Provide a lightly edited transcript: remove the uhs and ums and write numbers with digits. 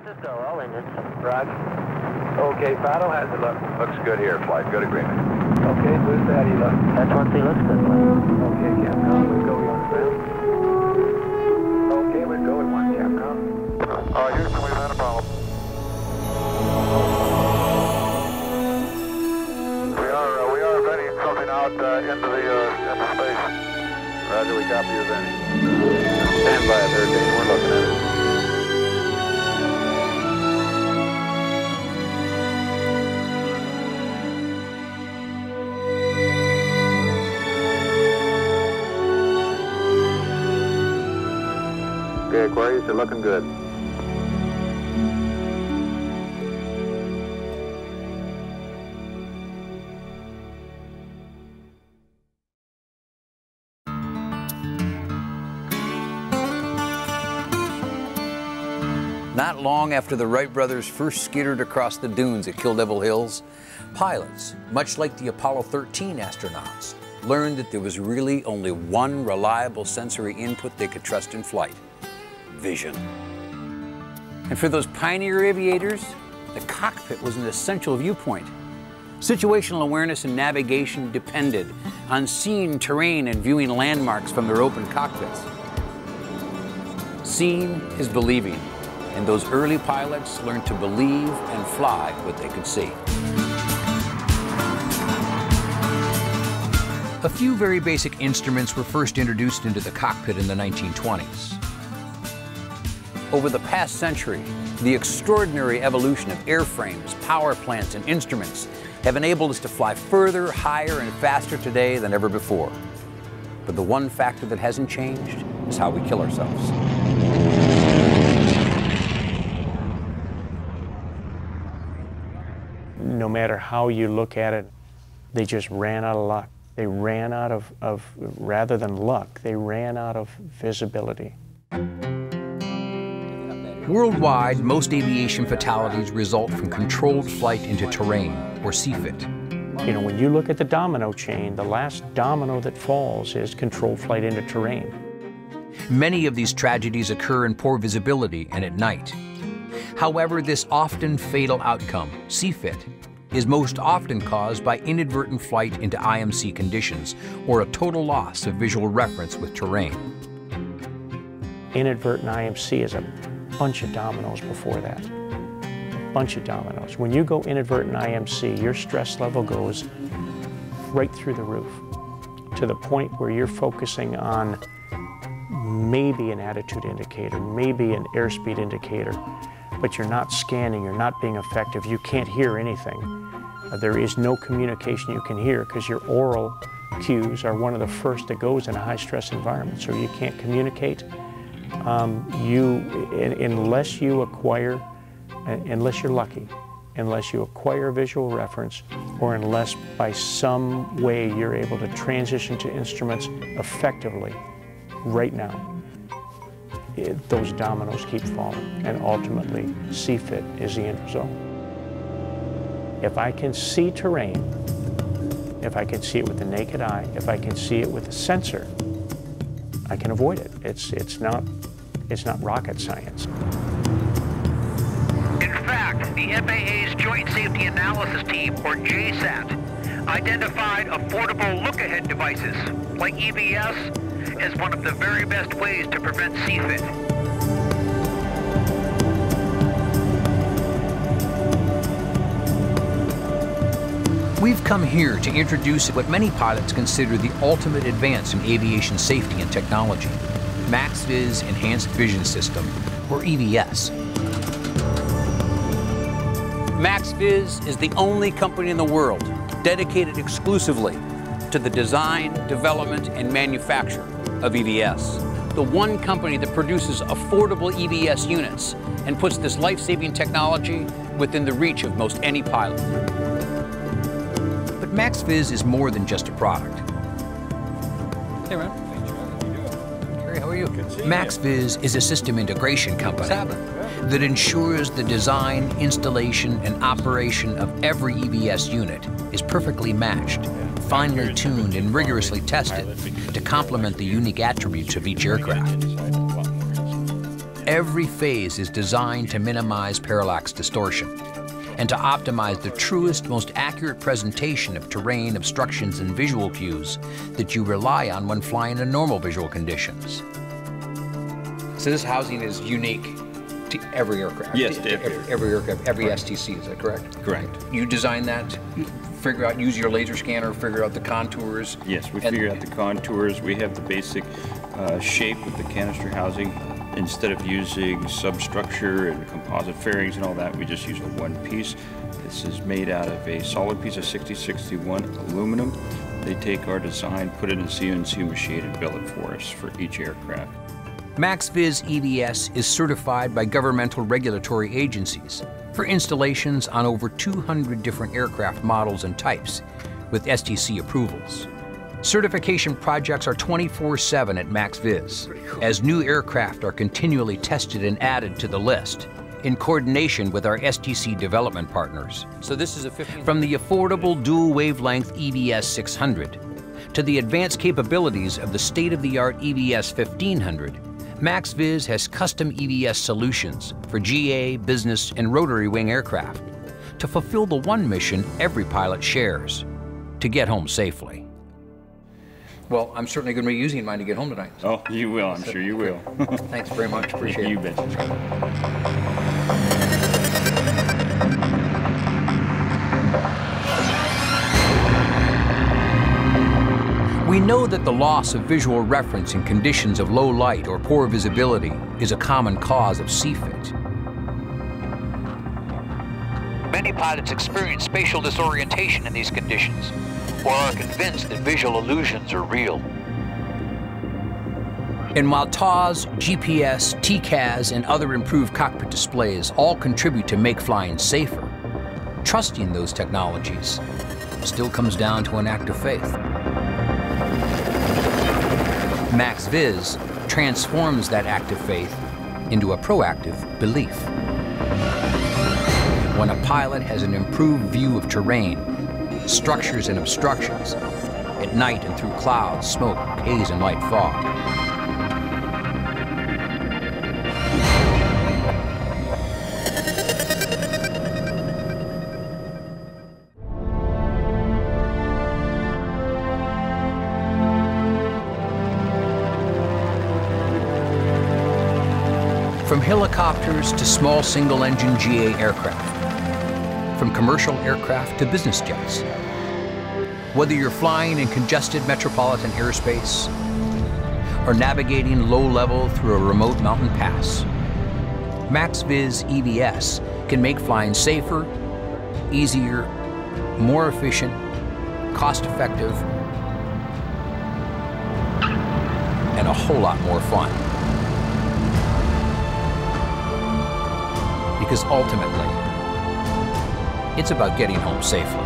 Just go, all engines. Roger. Okay, throttle, how's it look? Looks good here, flight. Good agreement. Okay, where's Daddy look? That's one thing looks good. Okay, Capcom, we'll go on ground. Okay, we'll go at one, Capcom. Houston, we've had a problem. We are venting something out into space. Roger, we copy your venting. Stand by, 13, we're looking at it. Okay, Aquarius, you're looking good. Not long after the Wright brothers first skittered across the dunes at Kill Devil Hills, pilots, much like the Apollo 13 astronauts, learned that there was really only one reliable sensory input they could trust in flight: vision. And for those pioneer aviators, the cockpit was an essential viewpoint. Situational awareness and navigation depended on seeing terrain and viewing landmarks from their open cockpits. Seeing is believing, and those early pilots learned to believe and fly what they could see. A few very basic instruments were first introduced into the cockpit in the 1920s. Over the past century, the extraordinary evolution of airframes, power plants, and instruments have enabled us to fly further, higher, and faster today than ever before. But the one factor that hasn't changed is how we kill ourselves. No matter how you look at it, they just ran out of luck. They ran out of rather than luck, they ran out of visibility. Worldwide, most aviation fatalities result from controlled flight into terrain, or CFIT. You know, when you look at the domino chain, the last domino that falls is controlled flight into terrain. Many of these tragedies occur in poor visibility and at night. However, this often fatal outcome, CFIT, is most often caused by inadvertent flight into IMC conditions or a total loss of visual reference with terrain. Inadvertent IMC is a bunch of dominoes before that. A bunch of dominoes. When you go inadvertent IMC, your stress level goes right through the roof to the point where you're focusing on maybe an attitude indicator, maybe an airspeed indicator, but you're not scanning, you're not being effective, you can't hear anything. There is no communication you can hear because your oral cues are one of the first that goes in a high-stress environment, so you can't communicate. Unless you acquire, unless you're lucky, unless you acquire visual reference, or unless by some way you're able to transition to instruments effectively right now, those dominoes keep falling, and ultimately CFIT is the end result. If I can see terrain, if I can see it with the naked eye, if I can see it with a sensor, I can avoid it. It's not rocket science. In fact, the FAA's Joint Safety Analysis Team, or JSAT, identified affordable look-ahead devices, like EVS, as one of the very best ways to prevent CFIT. We've come here to introduce what many pilots consider the ultimate advance in aviation safety and technology, Max-Viz Enhanced Vision System, or EVS. Max-Viz is the only company in the world dedicated exclusively to the design, development, and manufacture of EVS. The one company that produces affordable EVS units and puts this life-saving technology within the reach of most any pilot. But Max-Viz is more than just a product. Hey, man. Harry, how are you? Max-Viz is a system integration company that ensures the design, installation, and operation of every EVS unit is perfectly matched, finely tuned, and rigorously tested to complement the unique attributes of each aircraft. Every phase is designed to minimize parallax distortion and to optimize the truest, most accurate presentation of terrain, obstructions, and visual cues that you rely on when flying in normal visual conditions. So this housing is unique to every aircraft? Yes, to every aircraft, every STC, is that correct? Correct. You designed that, figure out, use your laser scanner, figure out the contours? Yes, we figure out the contours. We have the basic shape of the canister housing. Instead of using substructure and composite fairings and all that, we just use a one piece. This is made out of a solid piece of 6061 aluminum. They take our design, put it in CNC machine, and build it for us for each aircraft. Max-Viz EVS is certified by governmental regulatory agencies for installations on over 200 different aircraft models and types with STC approvals. Certification projects are 24/7 at Max-Viz, as new aircraft are continually tested and added to the list in coordination with our STC development partners. So this is a 15... From the affordable dual wavelength EVS 600 to the advanced capabilities of the state-of-the-art EVS 1500, Max-Viz has custom EVS solutions for GA, business, and rotary wing aircraft to fulfill the one mission every pilot shares, to get home safely. Well, I'm certainly going to be using mine to get home tonight. Oh, you will. I'm sure you will. Thanks very much. Appreciate it. You bet. We know that the loss of visual reference in conditions of low light or poor visibility is a common cause of CFIT. Many pilots experience spatial disorientation in these conditions, or are convinced that visual illusions are real. And while TAWS, GPS, TCAS, and other improved cockpit displays all contribute to make flying safer, trusting those technologies still comes down to an act of faith. Max-Viz transforms that act of faith into a proactive belief. When a pilot has an improved view of terrain, structures and obstructions, at night and through clouds, smoke, haze, and light fog. From helicopters to small single-engine GA aircraft, from commercial aircraft to business jets. Whether you're flying in congested metropolitan airspace or navigating low level through a remote mountain pass, Max-Viz EVS can make flying safer, easier, more efficient, cost-effective, and a whole lot more fun. Because ultimately, it's about getting home safely.